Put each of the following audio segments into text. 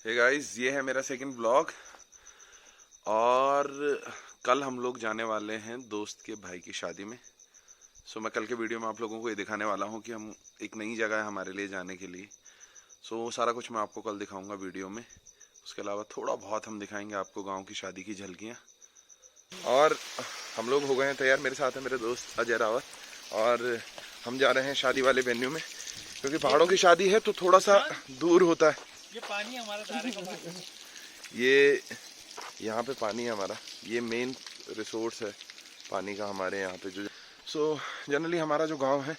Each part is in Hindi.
हे गाइस, ये है मेरा सेकंड ब्लॉग। और कल हम लोग जाने वाले हैं दोस्त के भाई की शादी में। सो मैं कल के वीडियो में आप लोगों को ये दिखाने वाला हूँ कि हम एक नई जगह है हमारे लिए जाने के लिए। सो वो सारा कुछ मैं आपको कल दिखाऊंगा वीडियो में। उसके अलावा थोड़ा बहुत हम दिखाएंगे आपको गाँव की शादी की झलकियाँ। और हम लोग हो गए हैं तैयार। मेरे साथ है मेरे दोस्त अजय रावत और हम जा रहे हैं शादी वाले वेन्यू में, क्योंकि पहाड़ों की शादी है तो थोड़ा सा दूर होता है। ये पानी हमारा सारे का पानी। ये यहाँ पे पानी है हमारा, ये मेन रिसोर्स है पानी का हमारे यहाँ पे जो। सो जनरली हमारा जो गांव है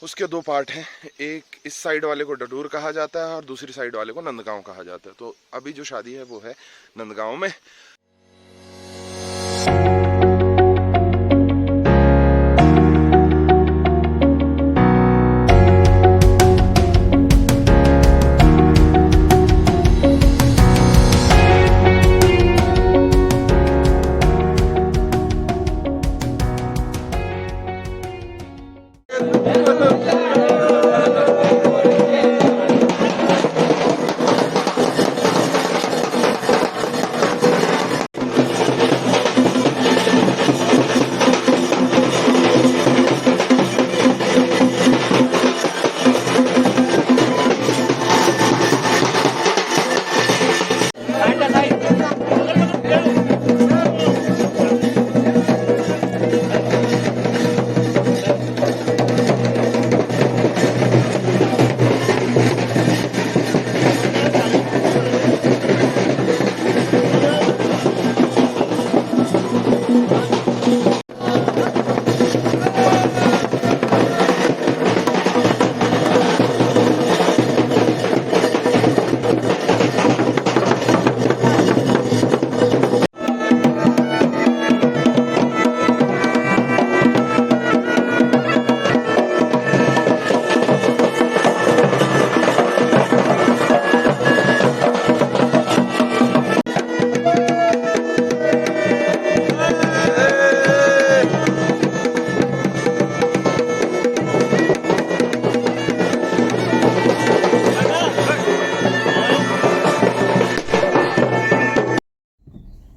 उसके दो पार्ट हैं। एक इस साइड वाले को डडूर कहा जाता है और दूसरी साइड वाले को नंदगांव कहा जाता है। तो अभी जो शादी है वो है नंदगांव में।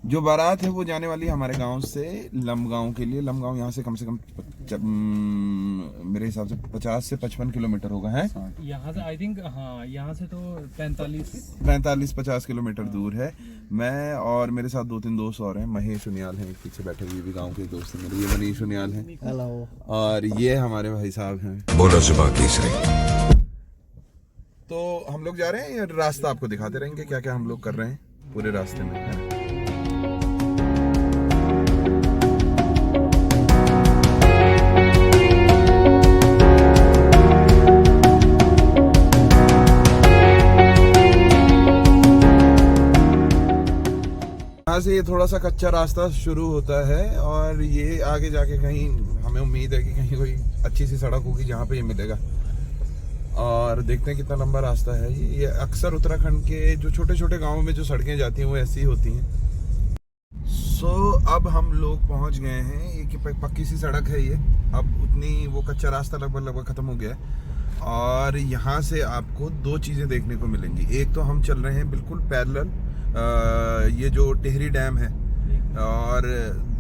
जो बारात है वो जाने वाली है हमारे गांव से लमगांव के लिए। लमगांव यहाँ से कम मेरे हिसाब से 50 से 55 किलोमीटर होगा है। यहाँ से आई थिंक, हाँ यहाँ से तो 45-50 किलोमीटर दूर है। मैं और मेरे साथ 2-3 दोस्त और हैं। महेश उनियाल हैं पीछे बैठे हुए, भी गाँव के दोस्त हैं मेरे। ये मनीष उनियाल हैं। हेलो। और ये हमारे भाई साहब हैं। बोलो जुबान तीसरी। तो हम लोग जा रहे हैं, रास्ता आपको दिखाते रहेंगे क्या क्या हम लोग कर रहे हैं पूरे रास्ते में, है। यहाँ से ये थोड़ा सा कच्चा रास्ता शुरू होता है और ये आगे जाके कहीं हमें उम्मीद है कि कहीं कोई अच्छी सी सड़क होगी जहाँ पे ये मिलेगा। और देखते हैं कितना लंबा रास्ता है। ये अक्सर उत्तराखंड के जो छोटे छोटे गांवों में जो सड़कें जाती हैं वो ऐसी ही होती हैं। सो अब हम लोग पहुँच गए हैं। ये पक्की सी सड़क है ये। अब उतनी वो कच्चा रास्ता लगभग खत्म हो गया है। और यहाँ से आपको दो चीज़ें देखने को मिलेंगी। एक तो हम चल रहे हैं बिल्कुल पैरेलल ये जो टिहरी डैम है, और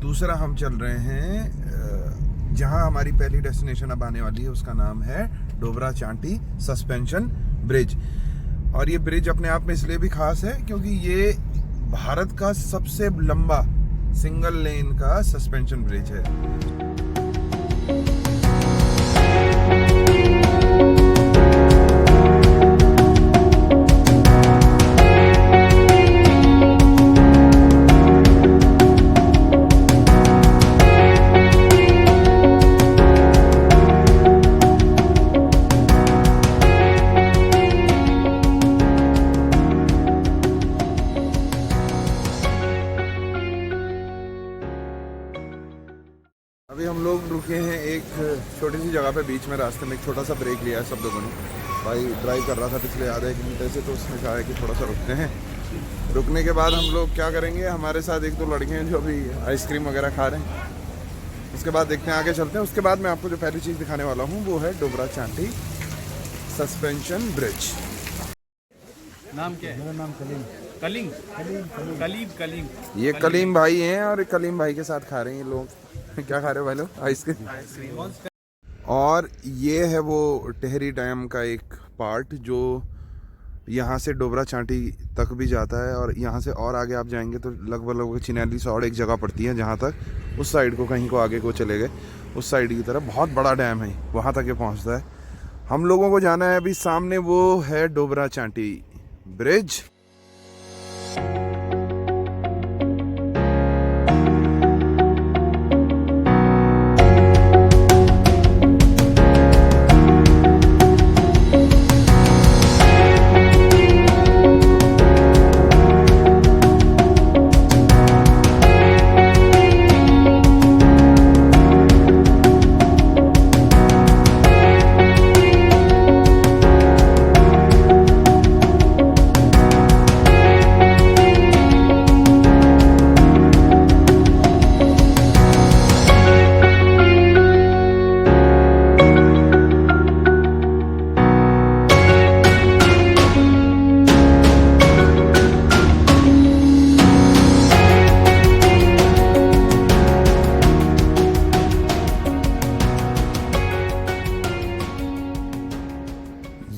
दूसरा हम चल रहे हैं जहां हमारी पहली डेस्टिनेशन अब आने वाली है, उसका नाम है डोबरा चांटी सस्पेंशन ब्रिज। और ये ब्रिज अपने आप में इसलिए भी खास है क्योंकि ये भारत का सबसे लंबा सिंगल लेन का सस्पेंशन ब्रिज है। अभी हम लोग रुके हैं एक छोटी सी जगह पे बीच में रास्ते में। एक छोटा सा ब्रेक लिया है सब लोगों ने। भाई ड्राइव कर रहा था पिछले आधे 1 घंटे से, तो उसने कहा है कि थोड़ा सा रुकते हैं। रुकने के बाद हम लोग क्या करेंगे, हमारे साथ 1-2 लड़के हैं जो अभी आइसक्रीम वगैरह खा रहे हैं। उसके बाद देखते हैं आगे चलते हैं। उसके बाद मैं आपको जो पहली चीज़ दिखाने वाला हूँ वो है डोबरा चांटी सस्पेंशन ब्रिज। नाम क्या है? मेरा नाम कलीम। कलीम कलीम कलीम। ये कलीम भाई हैं और कलीम भाई के साथ खा रहे हैं ये लोग। क्या खा रहे हो भाई लोग? आइसक्रीम। और ये है वो टेहरी डैम का एक पार्ट जो यहाँ से डोबरा चांटी तक भी जाता है, और यहाँ से और आगे आप जाएंगे तो लगभग चिनैली सौड़ एक जगह पड़ती है जहाँ तक उस साइड को कहीं को आगे को चले गए, उस साइड की तरफ बहुत बड़ा डैम है, वहाँ तक ये पहुँचता है। हम लोगों को जाना है अभी, सामने वो है डोबरा चांटी ब्रिज।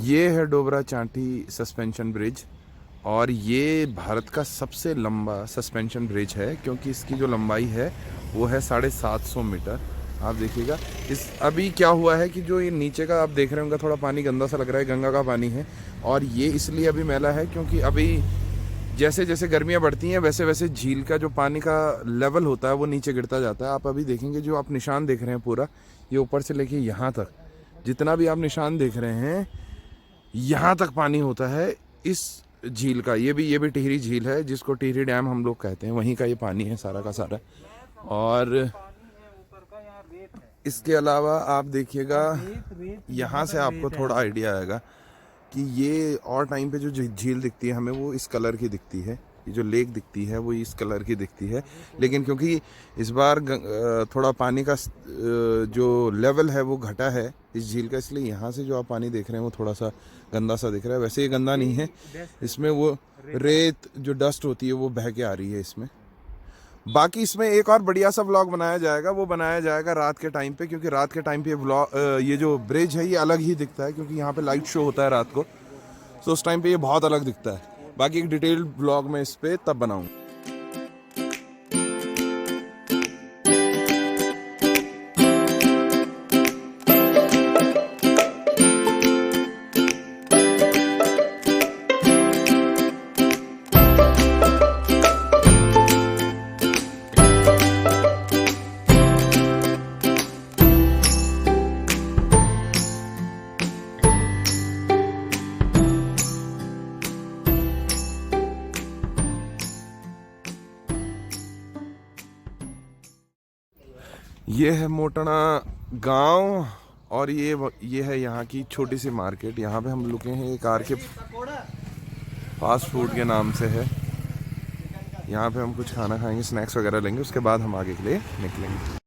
ये है डोबरा चांटी सस्पेंशन ब्रिज, और ये भारत का सबसे लंबा सस्पेंशन ब्रिज है, क्योंकि इसकी जो लंबाई है वो है 750 मीटर। आप देखिएगा इस अभी क्या हुआ है कि जो ये नीचे का आप देख रहे होंगे थोड़ा पानी गंदा सा लग रहा है, गंगा का पानी है, और ये इसलिए अभी मैला है क्योंकि अभी जैसे जैसे गर्मियाँ बढ़ती हैं वैसे वैसे झील का जो पानी का लेवल होता है वो नीचे गिरता जाता है। आप अभी देखेंगे जो आप निशान देख रहे हैं पूरा ये ऊपर से लेके यहाँ तक जितना भी आप निशान देख रहे हैं यहाँ तक पानी होता है इस झील का। ये भी टिहरी झील है जिसको टिहरी डैम हम लोग कहते हैं, वहीं का ये पानी है सारा का सारा। और इसके अलावा आप देखिएगा यहाँ से आपको थोड़ा आइडिया आएगा कि ये और टाइम पे जो झील दिखती है हमें वो इस कलर की दिखती है, ये जो लेक दिखती है वो इस कलर की दिखती है, लेकिन क्योंकि इस बार थोड़ा पानी का जो लेवल है वो घटा है इस झील का, इसलिए यहाँ से जो आप पानी देख रहे हैं वो थोड़ा सा गंदा सा दिख रहा है। वैसे ये गंदा नहीं है, इसमें वो रेत जो डस्ट होती है वो बह के आ रही है इसमें। बाकी इसमें एक और बढ़िया सा व्लॉग बनाया जाएगा, वो बनाया जाएगा रात के टाइम पे, क्योंकि रात के टाइम पे ये जो ब्रिज है ये अलग ही दिखता है, क्योंकि यहाँ पे लाइट शो होता है रात को, तो उस टाइम पे ये बहुत अलग दिखता है। बाकी एक डिटेल्ड ब्लॉग में इस पे तब बनाऊँ। ये है मोटना गांव, और ये है यहाँ की छोटी सी मार्केट। यहाँ पे हम रुके हैं एक आर के फास्ट फूड के नाम से है। यहाँ पे हम कुछ खाना खाएंगे, स्नैक्स वगैरह लेंगे, उसके बाद हम आगे के लिए निकलेंगे।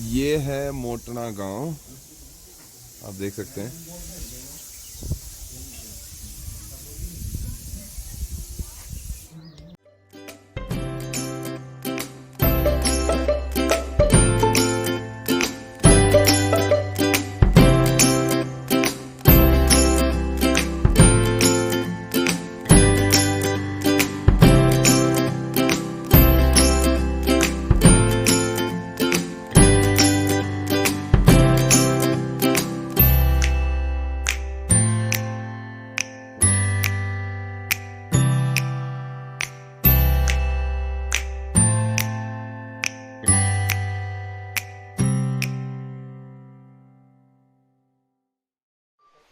ये है मोटना गांव, आप देख सकते हैं।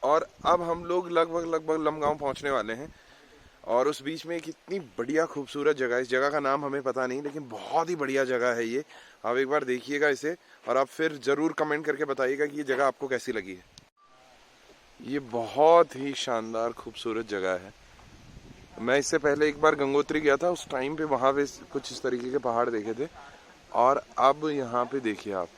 और अब हम लोग लगभग लमगांव पहुंचने वाले हैं, और उस बीच में एक इतनी बढ़िया खूबसूरत जगह, इस जगह का नाम हमें पता नहीं, लेकिन बहुत ही बढ़िया जगह है ये। आप एक बार देखिएगा इसे, और आप फिर ज़रूर कमेंट करके बताइएगा कि ये जगह आपको कैसी लगी है। ये बहुत ही शानदार खूबसूरत जगह है। मैं इससे पहले एक बार गंगोत्री गया था, उस टाइम पे वहाँ पे कुछ इस तरीके के पहाड़ देखे थे, और अब यहाँ पे देखिए आप।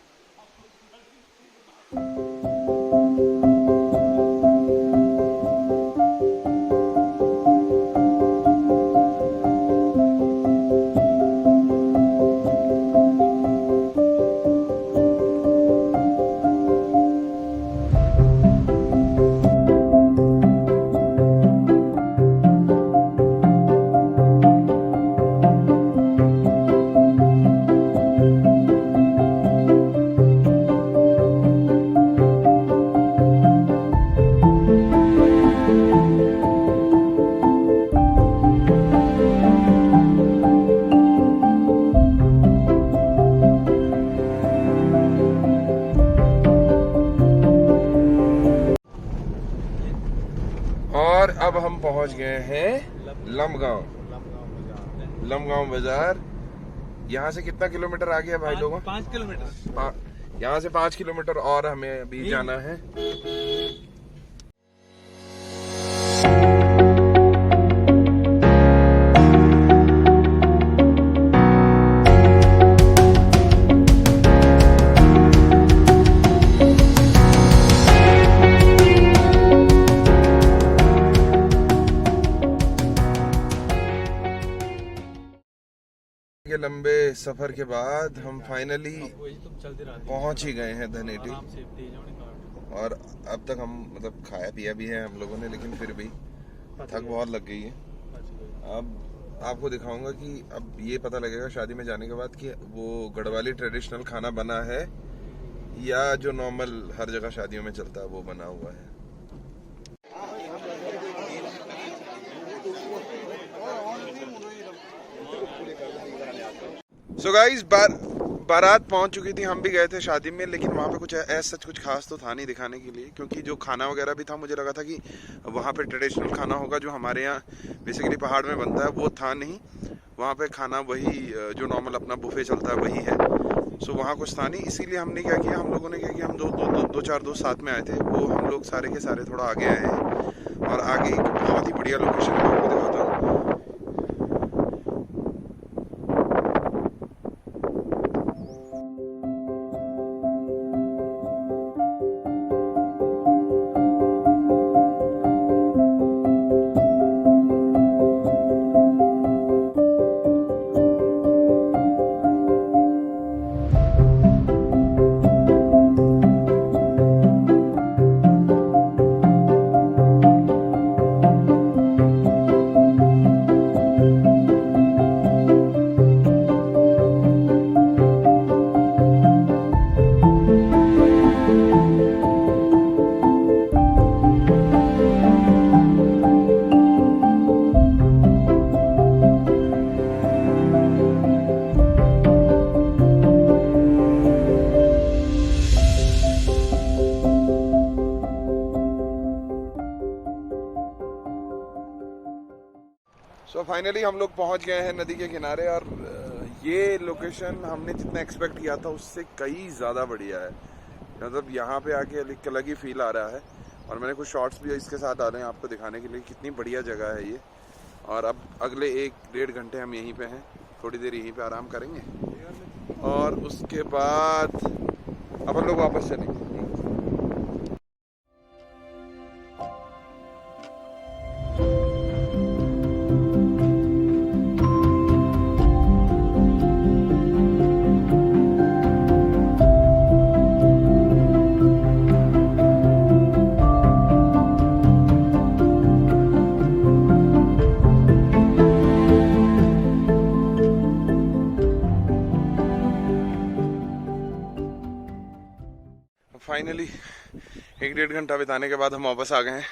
पहुंच गए हैं लमगांव बाजार। यहाँ से कितना किलोमीटर आ गया भाई लोगों? 5 किलोमीटर। यहाँ से 5 किलोमीटर और हमें अभी जाना है। के लंबे सफर के बाद हम फाइनली पहुंच ही गए हैं धनेटी। और अब तक हम मतलब खाया पिया भी है हम लोगों ने, लेकिन फिर भी थक बहुत लग गई है। अब आपको दिखाऊंगा कि अब ये पता लगेगा शादी में जाने के बाद कि वो गढ़वाली ट्रेडिशनल खाना बना है या जो नॉर्मल हर जगह शादियों में चलता है वो बना हुआ है। सो गाइस बारात पहुंच चुकी थी, हम भी गए थे शादी में, लेकिन वहाँ पे कुछ ऐसा कुछ खास तो था नहीं दिखाने के लिए, क्योंकि जो खाना वगैरह भी था मुझे लगा था कि वहाँ पे ट्रेडिशनल खाना होगा जो हमारे यहाँ बेसिकली पहाड़ में बनता है, वो था नहीं। वहाँ पे खाना वही जो नॉर्मल अपना बुफे चलता है वही है। सो वहाँ कुछ था नहीं, इसीलिए हमने क्या किया, हम लोगों ने क्या किया, हम दो चार दोस्त साथ में आए थे, वो हम लोग सारे के सारे थोड़ा आगे आए हैं। और आगे एक बहुत ही बढ़िया लोकेशन है, आपको दिखाता हूँ। सो फाइनली हम लोग पहुंच गए हैं नदी के किनारे, और ये लोकेशन हमने जितना एक्सपेक्ट किया था उससे कई ज़्यादा बढ़िया है। मतलब यहाँ पे आके अलग ही फील आ रहा है, और मैंने कुछ शॉट्स भी इसके साथ डाले हैं आपको दिखाने के लिए कितनी बढ़िया जगह है ये। और अब अगले 1-1.5 घंटे हम यहीं पे हैं, थोड़ी देर यहीं पे आराम करेंगे और उसके बाद अपन लोग वापस चलेंगे। फाइनली 1-1.5 घंटा बिताने के बाद हम वापस आ गए हैं,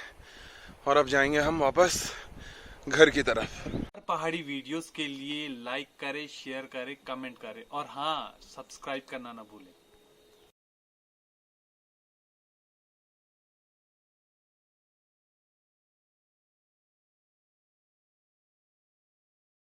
और अब जाएंगे हम वापस घर की तरफ। पहाड़ी वीडियोस के लिए लाइक करें, शेयर करें, कमेंट करें, और हाँ, सब्सक्राइब करना ना भूलें।